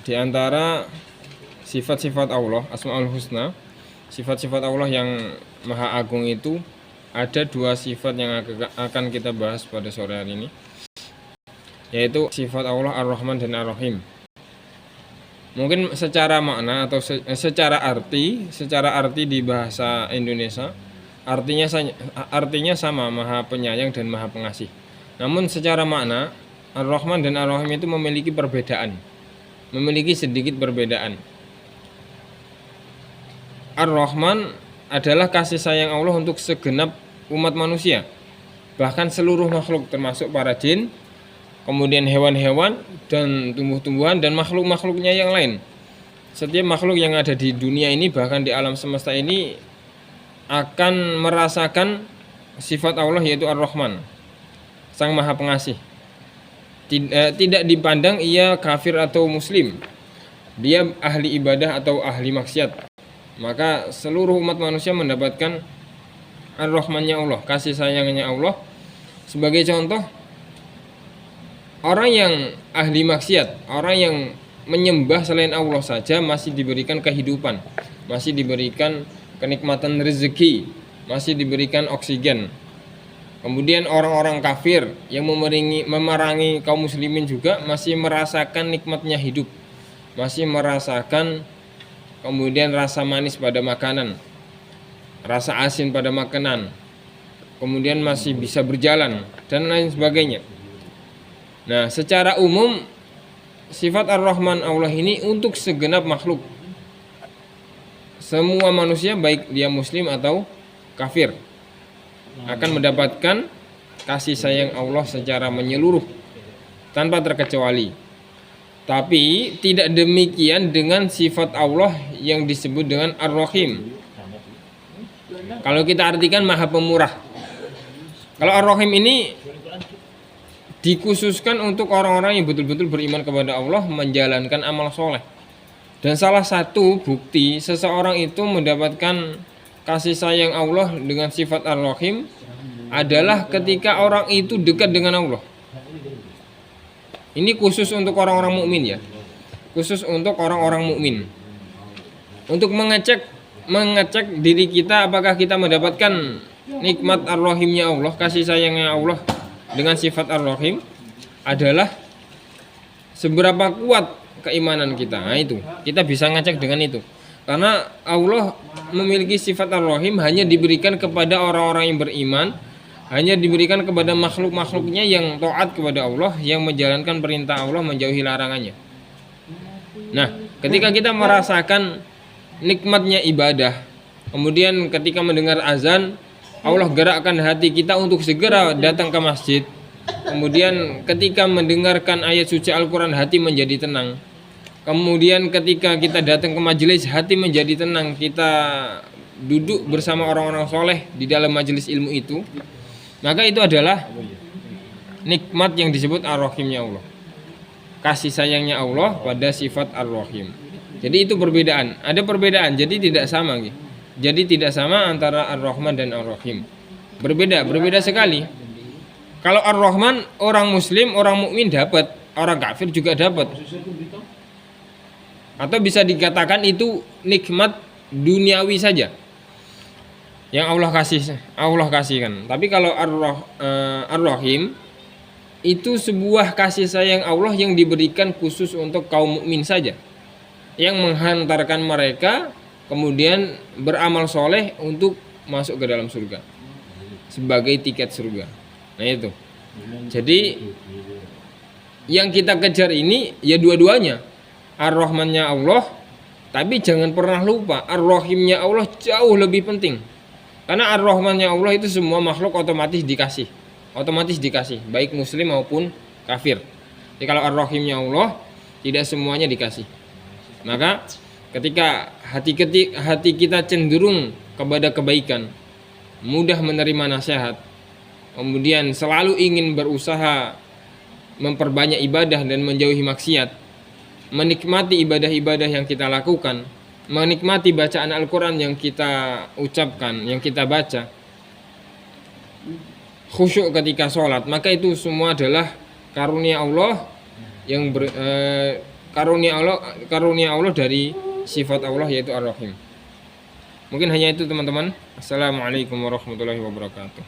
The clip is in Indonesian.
Di antara sifat-sifat Allah, Asmaul Husna, sifat-sifat Allah yang Maha Agung itu ada dua sifat yang akan kita bahas pada sore hari ini, yaitu sifat Allah Ar-Rahman dan Ar-Rahim. Mungkin secara makna atau secara arti di bahasa Indonesia artinya sama, Maha Penyayang dan Maha Pengasih. Namun secara makna Ar-Rahman dan Ar-Rahim itu memiliki perbedaan, memiliki sedikit perbedaan. Ar-Rahman adalah kasih sayang Allah untuk segenap umat manusia, bahkan seluruh makhluk termasuk para jin, kemudian hewan-hewan dan tumbuh-tumbuhan dan makhluk-makhluknya yang lain. Setiap makhluk yang ada di dunia ini, bahkan di alam semesta ini, akan merasakan sifat Allah yaitu Ar-Rahman, Sang Maha Pengasih. Tidak dipandang ia kafir atau muslim, dia ahli ibadah atau ahli maksiat, maka seluruh umat manusia mendapatkan Ar-Rahmannya Allah, kasih sayangnya Allah. Sebagai contoh, orang yang ahli maksiat, orang yang menyembah selain Allah saja masih diberikan kehidupan, masih diberikan kenikmatan rezeki, masih diberikan oksigen. Kemudian orang-orang kafir yang memerangi kaum muslimin juga masih merasakan nikmatnya hidup, masih merasakan kemudian rasa manis pada makanan, rasa asin pada makanan, kemudian masih bisa berjalan dan lain sebagainya. Nah, secara umum sifat Ar-Rahman Allah ini untuk segenap makhluk, semua manusia baik dia muslim atau kafir akan mendapatkan kasih sayang Allah secara menyeluruh tanpa terkecuali. Tapi tidak demikian dengan sifat Allah yang disebut dengan Ar-Rahim. Kalau kita artikan Maha Pemurah. Kalau Ar-Rahim ini dikhususkan untuk orang-orang yang betul-betul beriman kepada Allah, menjalankan amal soleh. Dan salah satu bukti seseorang itu mendapatkan kasih sayang Allah dengan sifat Ar-Rahim adalah ketika orang itu dekat dengan Allah. Ini khusus untuk orang-orang mukmin ya. Khusus untuk orang-orang mukmin. Untuk mengecek diri kita apakah kita mendapatkan nikmat Ar-Rahimnya Allah, kasih sayangnya Allah dengan sifat Ar-Rahim adalah seberapa kuat keimanan kita. Nah itu, kita bisa ngecek dengan itu. Karena Allah memiliki sifat Ar-Rahim hanya diberikan kepada orang-orang yang beriman, hanya diberikan kepada makhluk-makhluknya yang taat kepada Allah, yang menjalankan perintah Allah, menjauhi larangannya. Nah, ketika kita merasakan nikmatnya ibadah, kemudian ketika mendengar azan, Allah gerakkan hati kita untuk segera datang ke masjid. Kemudian ketika mendengarkan ayat suci Al-Quran, hati menjadi tenang. Kemudian ketika kita datang ke majelis, hati menjadi tenang. Kita duduk bersama orang-orang soleh di dalam majelis ilmu itu, maka itu adalah nikmat yang disebut Ar-Rahimnya Allah, kasih sayangnya Allah pada sifat Ar-Rahim. Jadi itu perbedaan, ada perbedaan, jadi tidak sama gitu. Jadi tidak sama antara Ar-Rahman dan Ar-Rahim. Berbeda sekali. Kalau Ar-Rahman orang muslim, orang mukmin dapat, orang kafir juga dapat. Atau bisa dikatakan itu nikmat duniawi saja yang Allah kasihkan. Tapi kalau Ar-Rahim itu sebuah kasih sayang Allah yang diberikan khusus untuk kaum mukmin saja, yang menghantarkan mereka kemudian beramal soleh untuk masuk ke dalam surga sebagai tiket surga. Nah itu. Jadi yang kita kejar ini ya dua-duanya, Ar-Rahmannya Allah, tapi jangan pernah lupa Ar-Rahimnya Allah jauh lebih penting. Karena Ar-Rahmannya Allah itu semua makhluk otomatis dikasih, baik muslim maupun kafir. Jadi kalau Ar-Rahimnya Allah tidak semuanya dikasih. Maka ketika hati kita cenderung kepada kebaikan, mudah menerima nasihat, kemudian selalu ingin berusaha memperbanyak ibadah dan menjauhi maksiat, menikmati ibadah-ibadah yang kita lakukan, menikmati bacaan Al-Quran yang kita ucapkan, yang kita baca, khusyuk ketika sholat, maka itu semua adalah karunia Allah yang karunia Allah dari sifat Allah yaitu Ar-Rahim. Mungkin hanya itu teman-teman. Assalamualaikum warahmatullahi wabarakatuh.